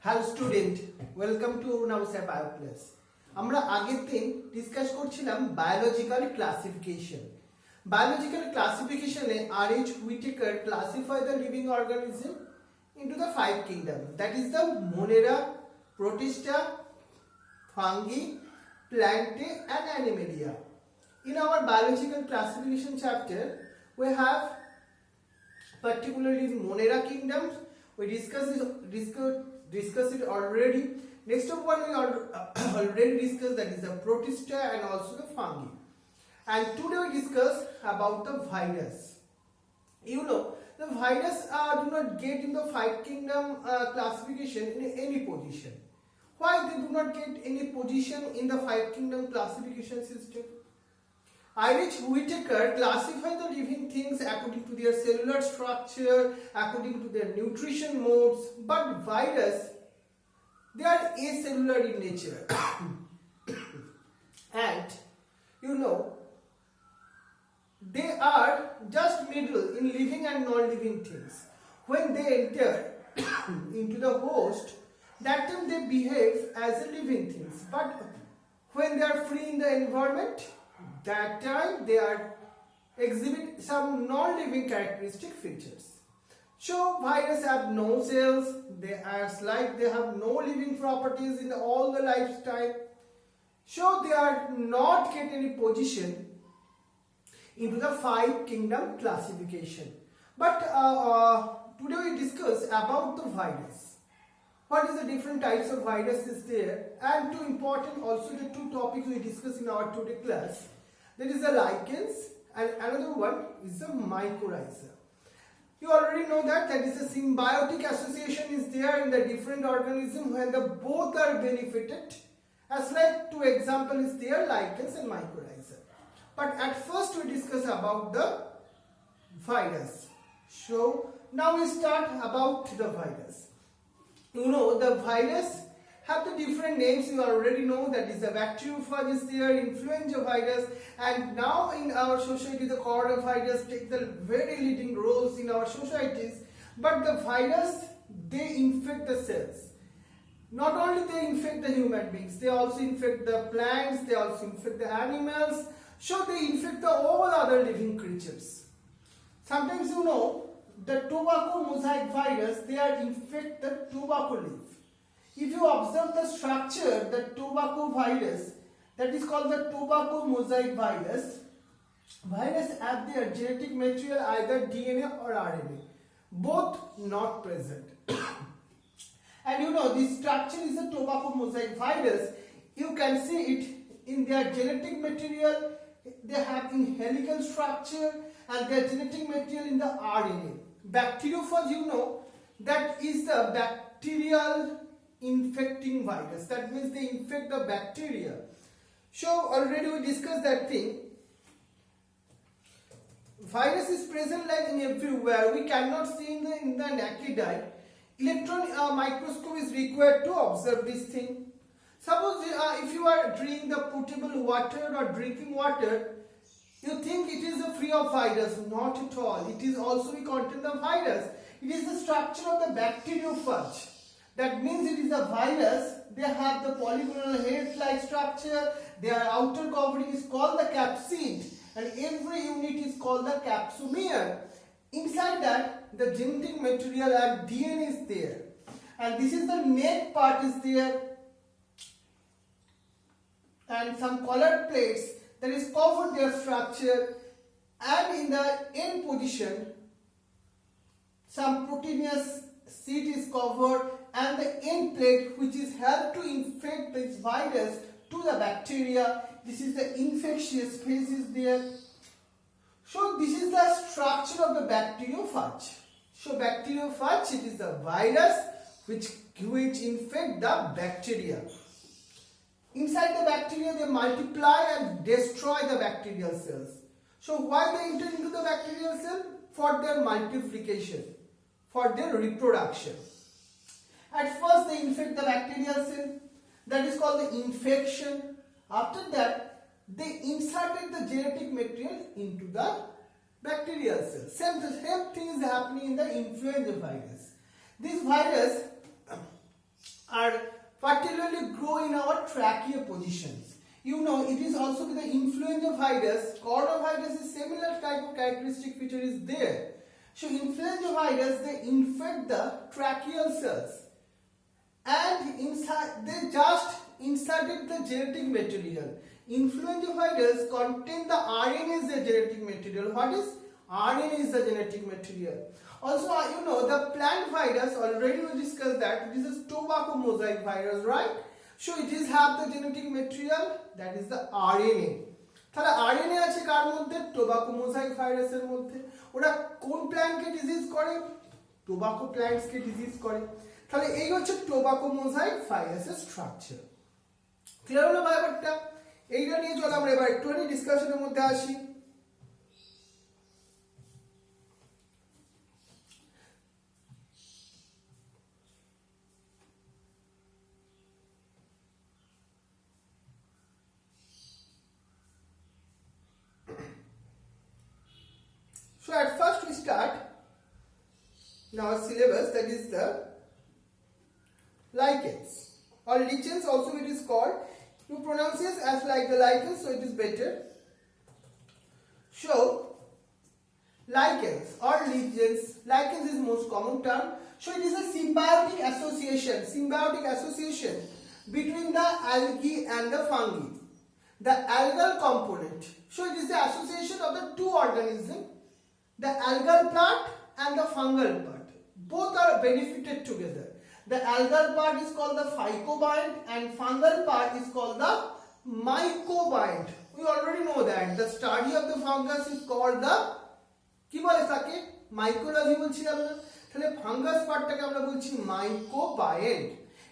Hello student, welcome to অরুণাবসার bio class. আমরা আগের দিন ডিসকাস করছিলাম বায়োলজিক্যাল ক্লাসিফিকেশন। বায়োলজিক্যাল ক্লাসিফিকেশনে R H. Whittaker classify the living organism into the five kingdoms, that is the Monera, Protista, Fungi, Plantae and Animalia. In our biological classification chapter, we have particularly Monera kingdoms. We discussed it already. Next of one we already discussed, that is the Protista and also the Fungi. And today we discuss about the virus. You know, the virus do not get in the five kingdom classification in any position. Why they do not get any position in the five kingdom classification system? R.H. Whitaker classified the living things according to their cellular structure, according to their nutrition modes, but virus, they are acellular in nature. And you know, they are just middle in living and non-living things. When they enter into the host, that time they behave as a living things. But when they are free in the environment, that time they are exhibit some non-living characteristic features. So virus have no cells. They are like they have no living properties in all the lifetime. So they are not get any position into the five kingdom classification. But today we discuss about the virus. What is the different types of viruses there, and two important also the two topics we discuss in our today class. That is the lichens and another one is the mycorrhiza. You already know that is a symbiotic association is there in the different organism when the both are benefited. As like two example is there, lichens and mycorrhiza. But at first we discuss about the virus. So now we start about the virus. You know, the virus have the different names. You already know that is the bacteriophage is there, influenza virus, and now in our society the coronavirus take the very leading roles in our societies. But the virus, they infect the cells. Not only they infect the human beings, they also infect the plants, they also infect the animals. So they infect the all other living creatures. Sometimes you know the tobacco mosaic virus, they are infect the tobacco leaf. If you observe the structure, the tobacco virus, that is called the tobacco mosaic virus. Virus have their genetic material either DNA or RNA, both not present. And you know this structure is a tobacco mosaic virus. You can see it in their genetic material. They have in helical structure and their genetic material in the RNA. Bacteriophage, you know, that is the bacterial infecting virus. That means they infect the bacteria. So already we discussed that thing. Virus is present like in everywhere. We cannot see in the naked eye. Electron microscope is required to observe this thing. Suppose if you are drinking the potable water or drinking water, you think it is free of virus. Not at all. It is also contain the virus. It is the structure of the bacteriophage. That means it is a virus. They have the polygonal head-like structure. Their outer covering is called the capsid, and every unit is called the capsomere. Inside that, the genetic material and DNA is there, and this is the neck part is there, and some colored plates that is covered their structure, and in the end position some proteinous sheet is covered, and the end plate which is helped to infect this virus to the bacteria. This is the infectious phase is there. So this is the structure of the bacteriophage. So bacteriophage, it is the virus which infect the bacteria. Inside the bacteria, they multiply and destroy the bacterial cells. So why they enter into the bacterial cell? For their multiplication, for their reproduction. At first they infect the bacterial cell. That is called the infection. After that, they inserted the genetic material into the bacterial cell. Same thing is happening in the influenza virus. This virus are particularly grow in our trachea positions. You know, it is also with the influenza virus. Coronavirus is similar type of characteristic feature is there. So influenza virus, they infect the tracheal cells, and inside they just inserted the genetic material. Influenza virus contain the RNA as the genetic material. What is RNA is the genetic material. Also, you know, the plant virus, already we discussed that it is a tobacco mosaic virus, right? So it is have the genetic material, that is the RNA. তাহলে RNA আছে কার মধ্যে? Tobacco mosaic ভাইরাসের মধ্যে। ওরা কোন প্ল্যান্টকে disease করে? Tobacco প্ল্যান্টসকে disease করে। তাহলে এই হচ্ছে টোবাকো মোজাইক ভাইরাসের স্ট্রাকচার। ক্লিয়ার হলো ব্যাপারটা? এইটা নিয়ে চলো আমরা এবার একটুখানি ডিসকাশনের মধ্যে আসি। So at first we start in our syllabus, that is the lichens or lichens, also it is called. You pronounce it as like the lichens, so it is better. So lichens or lichens is most common term. So it is a symbiotic association between the algae and the fungi, the algal component. So it is the association of the two organisms, the algal part and the fungal part. Both are benefited together. The algal part is called the phycobiont and fungal part is called the mycobiont. We already know that. The study of the fungus is called the কি বলে তাকে? Mycology বলছিলাম না? তাহলে fungus পার্টটাকে আমরা বলছি মাইকোবায়েন্ট।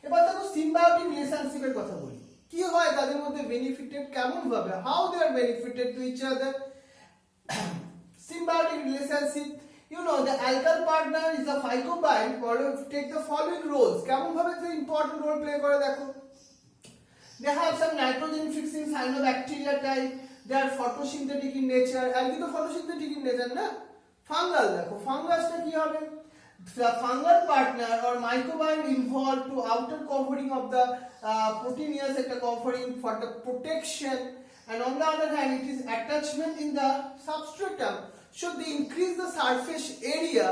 এবার দেখো সিম্বায়োটিক রিলেশনশিপের কথা বলি। কি হয় তাদের মধ্যে বেনিফিটেড কেমন ভাবে? How they are benefited to each other? Symbiotic relationship, you know, the algal partner is a phycobiont, take the following roles. কেমন ভাবে তো important role play করে দেখো? They have some nitrogen fixing cyanobacteria type. They are photosynthetic in nature. Algae তো photosynthetic in nature না? Fungal দেখো, ফাঙ্গাসটা কি হবে? The fungal partner or mycobiont involved to outer covering of the proteinous একটা covering for the protection, and on the other hand it is attachment in the substratum. So they increase the surface area,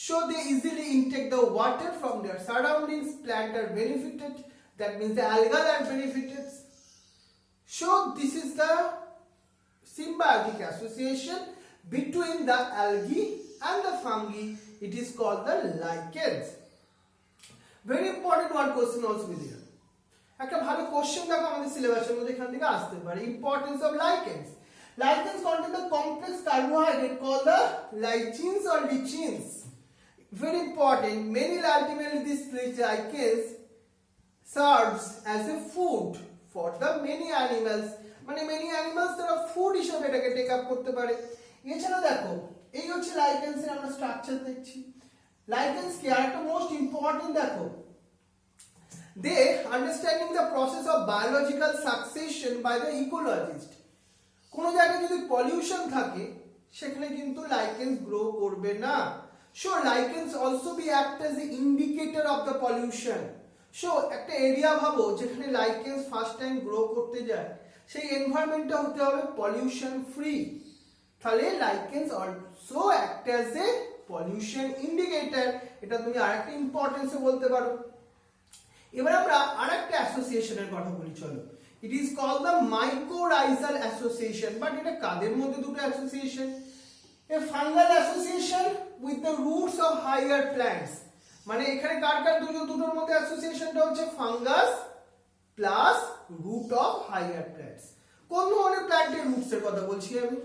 so they easily intake the water from their surroundings. Plant are benefited, that means the algae are benefited. So this is the symbiotic association between the algae and the fungi. It is called the lichens. Very important one question also with here. একটা ভালো question দেখো আমাদের সিলেবাসের মধ্যে এখান থেকে আসতে পারে। Importance of lichens. Lichens contain the complex carbohydrate called the lichens or lichens. Very important. Many ultimately these lichens serves as a food for the many animals. মানে many animals তারা ফুড হিসেবে এটাকে টেক আপ করতে পারে। এছাড়া দেখো এই হচ্ছে লাইকেন্স এর আমরা স্ট্রাকচার দেখছি। লাইকেন্স কি আর একটা মোস্ট ইম্পর্টেন্ট দেখো, they understanding the process of biological succession by the ecologist. কোন জায়গায় যদি পলিউশন থাকে সেখানে কিন্তু লাইকেন্স গ্রো করবে না। সো lichens also be act as a indicator of the pollution. So একটা এরিয়া ভাবো যেখানে লাইকেন্স ফার্স্ট টাইম গ্রো করতে যায়, সেই এনভায়রনমেন্টটা হতে হবে পলিউশন ফ্রি। তাহলে lichens also act as a pollution indicator. এটা তুমি আরেকটা ইম্পর্টেন্সে বলতে পারো। এবার আমরা আরেকটা অ্যাসোসিয়েশনের কথা বলি চলো। It is called the mycorrhizal association. But এটা কাদের মধ্যে দুটো association? A fungal association with the roots of higher plants. মানে এখানে কার কার দুটোর মধ্যে অ্যাসোসিয়েশনটা হচ্ছে fungus plus root of higher plants. কোন ধরনের প্ল্যান্টের রুটস এর কথা বলছি আমি?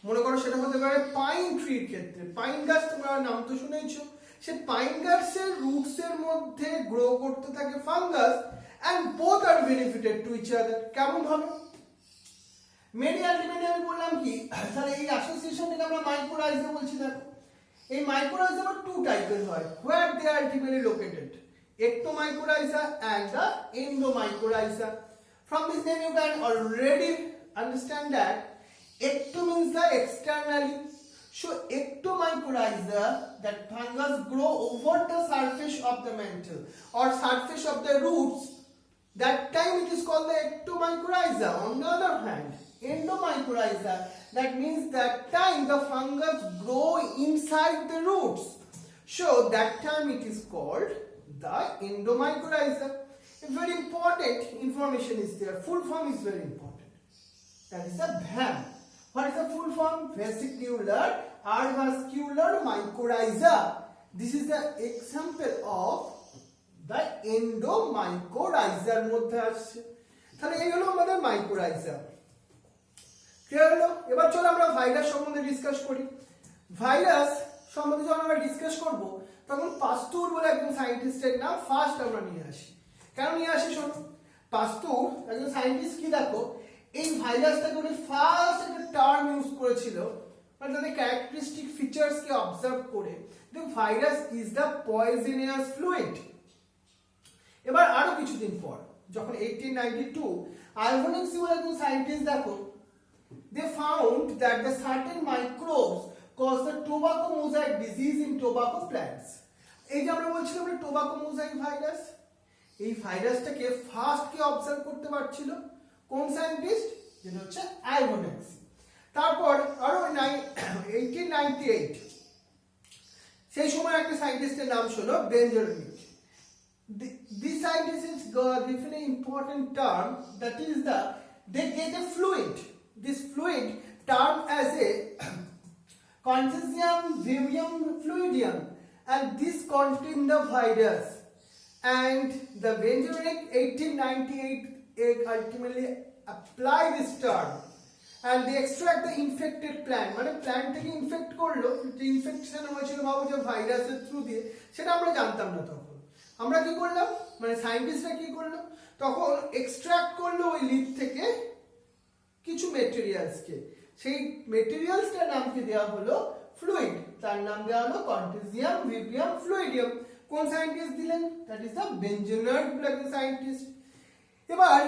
মনে করো সেটা হতে পারে পাইন ট্রির ক্ষেত্রে। পাইন গাছ তোমরা নাম তো শুনেছো। সে পাইন গাছের রুটস এর মধ্যে গ্রো করতে থাকে fungus, and both are benefited to each other. কেমন হবে? মেনি আলটিমেটলি আমি বললাম কি, তাহলে এই অ্যাসোসিয়েশনটাকে আমরা মাইক্রোরাইজা বলছি। দেখো এই মাইক্রোরাইজা আবার টু টাইপের হয়, where they are ultimately located, ectomycorrhiza and the endomycorrhiza. From this name you can already understand that ecto means the externally, So ectomycorrhiza, that fungus grow over the surface of the mantle or surface of the roots. That time it is called the ectomycorrhiza. On the other hand, endomycorrhiza, that means that time the fungus grow inside the roots. So that time it is called the endomycorrhiza. A very important information is there. Full form is very important. That is the VAM. What is the full form? Vesicular avascular mycorrhiza. This is the example of the endomycorrhizaর মধ্যে আসছে। তাহলে এই হলো আমাদের mycorrhiza. Clear হলো? এবার চলো আমরা ভাইরাস সম্বন্ধে ডিসকাস করি। ভাইরাস সম্বন্ধে যখন আমরা ডিসকাস করব তখন পাস্তুর বলে একজন সায়েন্টিস্টের নাম ফার্স্ট আমরা নিয়ে আসি। কেন নিয়ে আসি শোনো। পাস্তুর একজন সায়েন্টিস্ট কি দেখো এই ভাইরাসটাকে উনি ফার্স্ট একটা টার্ম ইউজ করেছিল, মানে তাদের ক্যারেক্টারিস্টিক ফিচার্সকে অবজার্ভ করে, the virus is the পয়জনিয়াস fluid. এবার আরো কিছুদিন পর যখন 1892 আরুনাভাসির বলে একজন সায়েন্টিস্ট দেখো they found that the certain microbes cause the tobacco mosaic disease in tobacco plants. এই যে আমরা বলছিলাম না টোবাকো মোজাইক ভাইরাস, এই ভাইরাসটাকে ফার্স্ট কে অবজার্ভ করতে পারছিল কোন সায়েন্টিস্ট? যেটা হচ্ছে আরুনাভাসি। তারপর আরো 1898 সেই সময় একটা সায়েন্টিস্টের নাম ছিল Benjamin. This scientist is given an important term, that is they get a fluid. This fluid termed as a contagium vivium fluidium, and this contains the virus. And the Benjamin 1898 ultimately apply this term, and they extract the infected plant. মানে plant থেকে in fact করলো, যে infection হয়েছিল ভাবো যে ভাইরাসের through দিয়ে, সেটা আমরা জানতাম না তখন। আমরা কি করলাম, মানে সায়েন্টিস্টরা কি করলো, তখন এক্সট্রাক্ট করলো ওই লিভ থেকে কিছু মেটেরিয়ালসকে, সেই মেটেরিয়ালসটার নামকে দেওয়া হলো ফ্লুইড, তার নাম দেওয়া হলো কন্টাজিয়াম ভিভিয়াম ফ্লুইডিয়াম। কোন সায়েন্টিস্ট দিলেন? That is the Benjamin scientist. এবার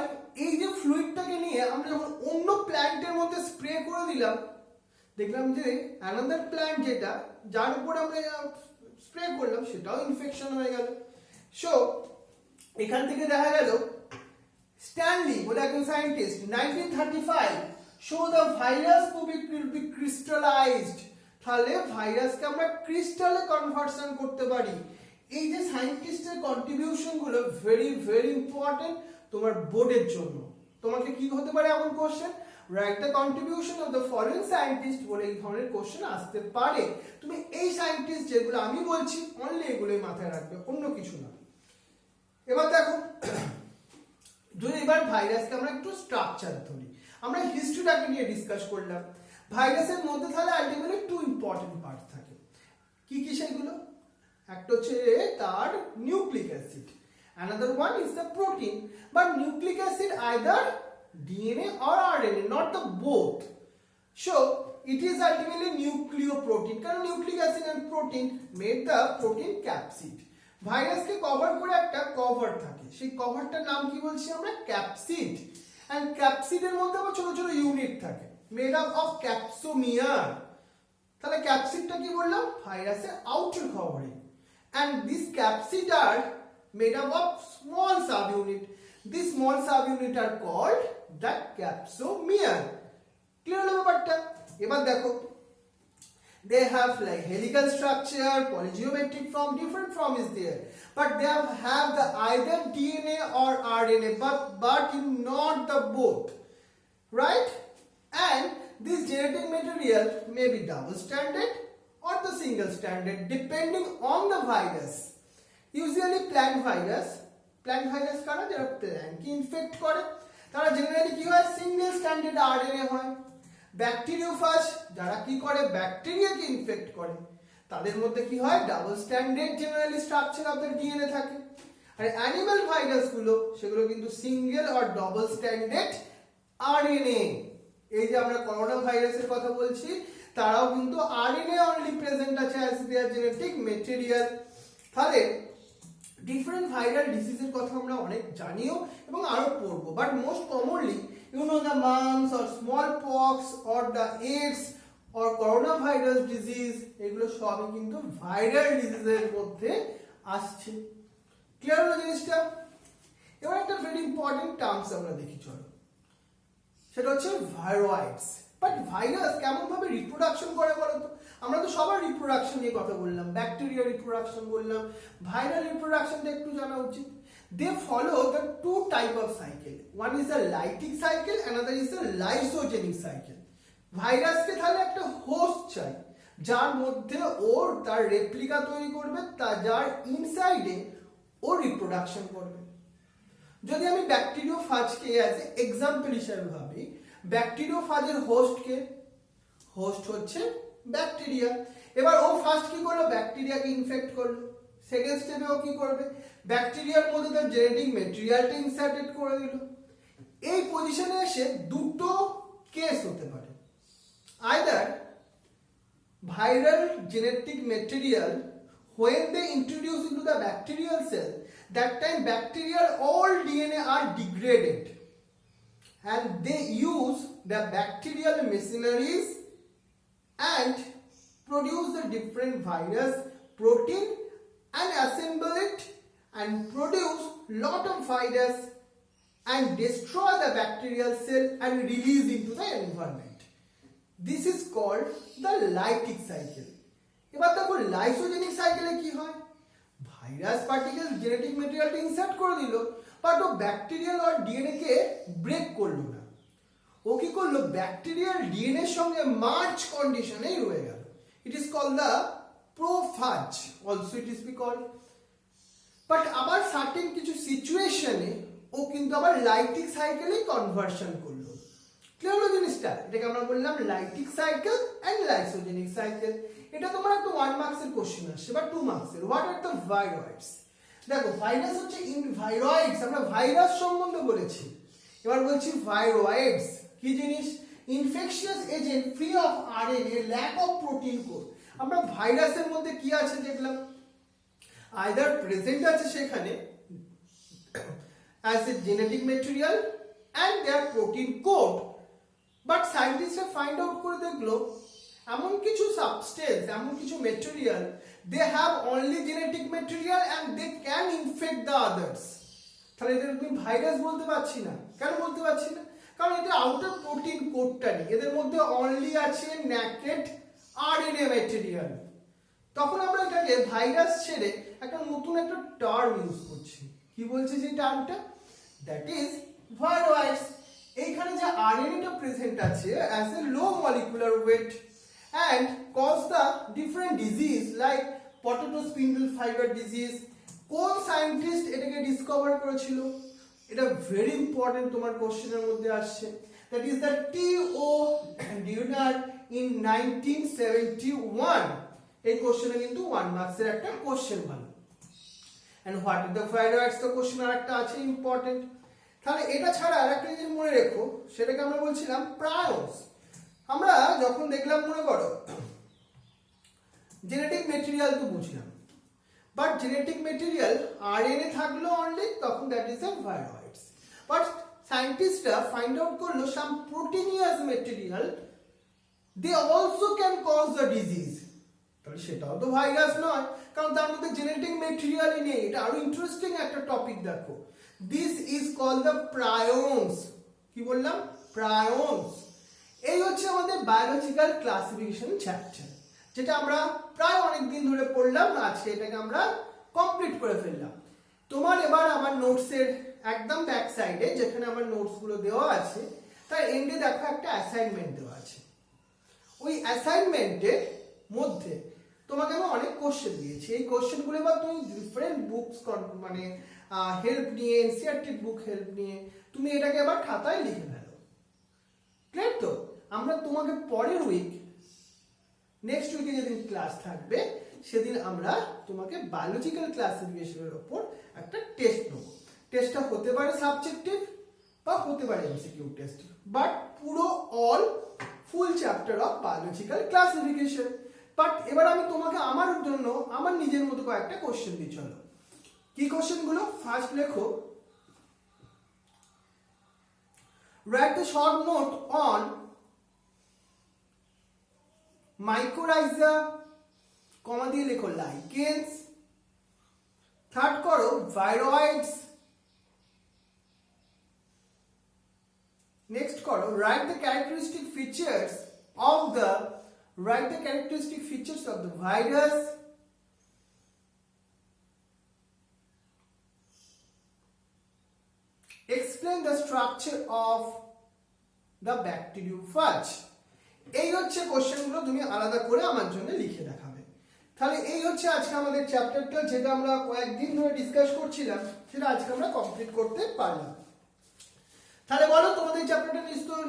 এই যে ফ্লুইডটাকে নিয়ে আমরা যখন অন্য প্ল্যান্টের মধ্যে স্প্রে করে দিলাম, দেখলাম যে অ্যানাদার প্ল্যান্ট যেটা যার উপর আমরা স্প্রে করলাম সেটাও ইনফেকশন হয়ে গেল। সো এখান থেকে দেখা গেল স্ট্যানলি বলে একজন scientist 1935 show the virus will be crystallized। তাহলে ভাইরাসকে আমরা ক্রিস্টালে কনভার্সন করতে পারি। এই যে সায়েন্টিস্টের কন্ট্রিবিউশন গুলো ভেরি ভেরি ইম্পর্টেন্ট তোমার বোর্ডের জন্য। তোমাকে কি হতে পারে এমন question, write the contribution of the foreign scientist বলে এই ধরনের কোশ্চেন আসতে পারে। তুমি এই সায়েন্টিস্ট যেগুলো আমি বলছি অনলি এগুলোই মাথায় রাখবে, অন্য কিছু না। এবার দেখো যদি এবার ভাইরাসকে আমরা একটু স্ট্রাকচার ধরি, আমরা হিস্ট্রিটাকে নিয়ে ডিসকাস করলাম। ভাইরাসের মধ্যে তাহলে আলটিমেটলি টু ইম্পর্টেন্ট পার্ট থাকে। কি কি সেগুলো? একটা হচ্ছে তার nucleic acid, another one is the protein, but nucleic acid either DNA or RNA, not the both. So it is ultimately nucleoprotein, কারণ nucleic acid and protein made the protein capsid। ভাইরাসকে cover করে একটা cover থাকে, সেই কভারটার নাম কি বলছি আমরা? ক্যাপসিড। এন্ড ক্যাপসিডের মধ্যে আবার ছোট ছোট ইউনিট থাকে মেড আপ অফ ক্যাপসোমিয়ার। তাহলে ক্যাপসিডটা কি বললাম? ভাইরাসের outer covering. And this capsid are made up of small subunit. These small subunit are called the capsomere. Clear হলো ব্যাপারটা? এবার দেখো they have like helical structure, polygeometric form, different form is there, but they have the either DNA or RNA, but not the both, right? And this genetic material may be double stranded or the single stranded depending on the virus. Usually plant virus কারা? যারা প্ল্যান্টকে in fact করে তারা generally কি হয়? Single standard RNA হয়। Bacteriophage যারা কি করে? ব্যাকটেরিয়াকে ইনফেক্ট করে, তাদের মধ্যে কি হয়? Double standard generally structure of the DNA থাকে। আর অ্যানিমাল ভাইরাসগুলো সেগুলো কিন্তু সিঙ্গেল আর ডাবল স্ট্যান্ডার্ড আরএনএ। এই যে আমরা করোনা ভাইরাসের কথা বলছি, তারাও কিন্তু আরএনএ অনলি প্রেজেন্ট আছে অ্যাজ দেয়ার জেনেটিক মেটেরিয়াল। তাহলে ডিফারেন্ট ভাইরাল ডিজিজের কথা আমরা অনেক জানিও এবং আরো পড়বো, but most commonly you know the mumps or smallpox or the AIDS or coronavirus disease, এগুলো সবই কিন্তু ভাইরাল ডিজিজের মধ্যে আসছে। ক্লিয়ার হলো জিনিসটা? এবার একটা ভেরি ইম্পর্টেন্ট টার্মস আমরা দেখি, চলো, সেটা হচ্ছে ভাইরয়েডস। বাট ভাইরাস কেমন ভাবে রিপ্রোডাকশন করে বলো তো? আমরা তো সবার রিপ্রোডাকশন নিয়ে কথা বললাম, ব্যাকটেরিয়া রিপ্রোডাকশন বললাম, ভাইরাল রিপ্রোডাকশনটা একটু জানা উচিত। They follow the two type of cycle. One is a lytic cycle, another is a lysogenic cycle. ভাইরাসকে তাহলে একটা হোস্ট চাই, যার মধ্যে ওর তার রেপ্লিকা তৈরি করবে, যার ইনসাইডে ও রিপ্রোডাকশন করবে। যদি আমি ব্যাকটেরিওফাজকে অ্যাজ এ এক্সাম্পল হিসেবে ভাবি, ব্যাকটেরিওফাজের হোস্টকে, হোস্ট হচ্ছে ব্যাকটেরিয়া। এবার ও ফার্স্ট কি করলো? ব্যাকটেরিয়াকে ইনফেক্ট করলো। সেকেন্ড স্টেপে ও কি করবে? ব্যাকটেরিয়ার মধ্যে তার জেনেটিক ম্যাটেরিয়ালটা ইনসার্টেড করে দিল। এই পজিশনে এসে দুটো কেস হতে পারে। Either viral genetic material, when they introduce into the bacterial cell, that time bacterial all DNA are degraded and they use the bacterial machineries and produce the different virus protein and assemble it and produce lot of virus and destroy the bacterial cell and release into the environment. This is called the lytic cycle. এবার দেখো lysogenic সাইকেলে কি হয়? Virus particle genetic ম্যাটেরিয়ালটা insert করে দিল, but ও bacterial আর ডিএনএ কে ব্রেক করলো না। ও কি করলো? ব্যাকটেরিয়াল ডিএনএ এর সঙ্গে মার্চ কন্ডিশনেই রয়ে গেল। It is called the prophage, also it is be called. বাট আবার সার্টেন কিছু সিচুয়েশনে ও কিন্তু আবার লাইটিক সাইকেলে কনভার্সন করলো। ক্লিয়ার হলো জিনিসটা? এটাকে আমরা বললাম lytic cycle and lysogenic cycle. এটা তোমার একটা 1 মার্কসের কোশ্চেন আসছে বা 2 মার্কসের। What are the viroids? দেখো ভাইরাস হচ্ছে ইনভাইরয়েডস, আমরা ভাইরাস সম্বন্ধে বলেছি। এবার বলছি ভাইরয়েডস কি জিনিস? Infectious agent free of RNA, lack of protein code. আমরা ভাইরাসের মধ্যে কি আছে দেখলাম, আইদার প্রেজেন্ট আছে সেখানে as a genetic material and their protein code, but scientists find out করে দেখলো এমন কিছু সাবস্টেন্স, এমন কিছু material, they have only genetic material and they can infect the others। তাহলে এদের তুমি ভাইরাস বলতে পারছি না। কেন বলতে পারছি না? কারণ এটা আউটার প্রোটিন কোডটা নেই, এদের মধ্যে অনলি আছে নেকেড আরএনএ ম্যাটেরিয়াল। তখন আমরা এটাকে ভাইরাস ছেড়ে একটা নতুন একটা টার্ম ইউজ করছি। কি বলছে যে টার্মটা? That is ভাইরয়েডস। এইখানে যে আরএনএটা প্রেজেন্ট আছে as a low molecular weight and cause the different disease like potato spindle fiber disease। কোন সায়েন্টিস্ট এটাকে ডিসকভার করেছিল? এটা ভেরি ইম্পর্টেন্ট, তোমার কোশ্চেনের মধ্যে আসছে। That is the T O. Diener in 1971। এই কোশ্চেনে কিন্তু 1 মার্কসের একটা কোশ্চেন ভালো। and what are the viroids? তো কোশ্চেন আরেকটা আছে ইম্পর্টেন্ট। তাহলে এটা ছাড়া আরেকটা জিনিস মনে রেখো, সেটাকে আমরা বলছিলাম প্রায়োস। আমরা যখন দেখলাম, মনে করো জেনেটিক ম্যাটেরিয়াল তো বুঝলাম, বাট জেনেটিক ম্যাটেরিয়াল আরএনএ থাকলো অনলি, তখন that is a viroids. But সায়েন্টিস্টরা ফাইন্ড আউট করলো some proteinious material they also can cause the disease. তাহলে সেটাও তো ভাইরাস নয়, কারণ তার মধ্যে জেনেটিক ম্যাটেরিয়ালই নেই। এটা আরো ইন্টারেস্টিং একটা টপিক দেখো। This is called the prions. কি বললাম? প্রায়োনস। এই হচ্ছে আমাদের বায়োলজিক্যাল ক্লাসিফিকেশন চ্যাপ্টার, যেটা আমরা প্রায় অনেক দিন ধরে পড়লাম। আজকে এটাকে আমরা কমপ্লিট করে ফেললাম। তোমার এবার আমার নোটসের একদম ব্যাক সাইডে, যেখানে আমার নোটসগুলো দেওয়া আছে, তার এন্ডে দেখো একটা অ্যাসাইনমেন্ট দেওয়া আছে। ওই অ্যাসাইনমেন্টের মধ্যে তোমাকে আমি অনেক কোশ্চেন দিয়েছি। এই কোশ্চেনগুলো এবার তুমি ডিফারেন্ট বুকস মানে হেল্প নিয়ে, এনসিইআরটি বুক হেল্প নিয়ে তুমি এটাকে এবার খাতায় লিখে ফেলো। ক্লিয়ার তো? আমরা তোমাকে পরের উইক, নেক্সট উইকে যেদিন ক্লাস থাকবে, সেদিন আমরা তোমাকে বায়োলজিক্যাল ক্লাসিফিকেশনের উপর একটা টেস্ট নেব। টেস্টটা হতে পারে সাবজেক্টিভ বা হতে পারে এমসিকিউ টেস্ট, বাট পুরো all full chapter of biological classification. But এবার আমি তোমাকে আমার জন্য আমার নিজের মতো কয়েকটা কোশ্চেন দিই। চলো, কি কোশ্চেনগুলো? ফার্স্ট লেখো, write a short note on mycorrhiza, comma দিয়ে লেখো লাইকেন্স। থার্ড করো ভাইরয়েডস। নেক্সট করো write the characteristic features of the virus. Explain the structure of the bacteriophage. এই হচ্ছে কোশ্চেনগুলো তুমি আলাদা করে আমার জন্য লিখে দেখাবে। তাহলে এই হচ্ছে আজকে আমাদের চ্যাপ্টারটা, যেটা আমরা কয়েকদিন ধরে ডিসকাস করছিলাম, সেটা আজকে আমরা কমপ্লিট করতে পারলাম। তাহলে বলো, তোমাদের চ্যাপ্টারটা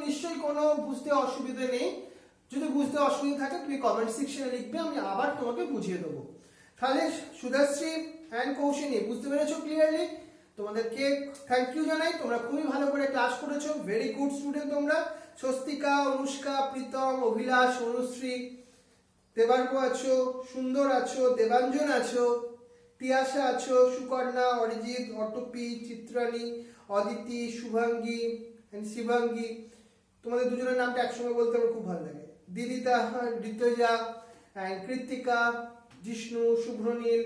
নিশ্চয়ই কোনো বুঝতে অসুবিধা নেই। যদি বুঝতে অসুবিধা থাকে তুমি কমেন্ট সেকশনে লিখবে, আমি আবার তোমাকে বুঝিয়ে দেবো। তাহলে সুধাশ্রী অ্যান্ড কৌশিনী, বুঝতে পেরেছো ক্লিয়ারলি? তোমাদেরকে থ্যাংক ইউ জানাই, তোমরা খুবই ভালো করে ক্লাস করেছো, ভেরি গুড স্টুডেন্ট তোমরা। স্বস্তিকা, অনুষ্কা, প্রীতম, অভিলাষ, অনুশ্রী, দেবার্গ আছো, সুন্দর আছো, দেবাঞ্জন আছো, তিয়াশা আছো, সুকর্ণা, অরিজিৎ, অটপি, চিত্রাণী, অদিতি, শুভাঙ্গী এন্ড শিবাঙ্গী। তোমাদের দুজনের নামটা একসঙ্গে বলতে আমার খুব ভালো লাগে। দিদিতা, ঋতুজা, কৃত্তিকা, জিষ্ণু, শুভ্রনীল,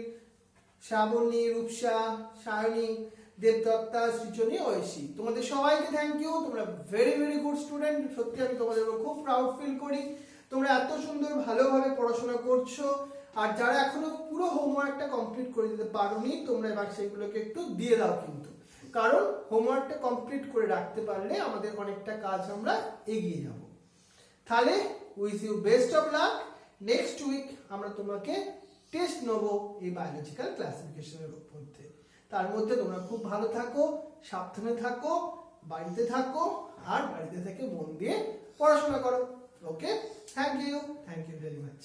শ্রাবণী, রূপসা, সায়নী, দেবদত্তা, সৃজনী, ঐশী। তোমাদের সবাইকে থ্যাংক ইউ, তোমরা ভেরি ভেরি গুড স্টুডেন্ট। সত্যি আমি তোমাদের উপর খুব প্রাউড ফিল করি। তোমরা এত সুন্দর ভালোভাবে পড়াশোনা করছো। আর যারা এখনো পুরো হোমওয়ার্কটা কমপ্লিট করে দিতে পারোনি, তোমরা এবার সেগুলোকে একটু দিয়ে দাও কিন্তু, কারণ হোমওয়ার্কটা কমপ্লিট করে রাখতে পারলে আমাদের অনেকটা কাজ আমরা এগিয়ে যাব। তাহলে with you best of luck. Next week আমরা তোমাকে টেস্ট নেবো এই বায়োলজিক্যাল ক্লাসিফিকেশনের মধ্যে। তার মধ্যে তোমরা খুব ভালো থাকো, সাবধানে থাকো, বাড়িতে থাকো, আর বাড়িতে থেকে মন দিয়ে পড়াশোনা করো। ওকে, থ্যাংক ইউ ভেরি মাচ।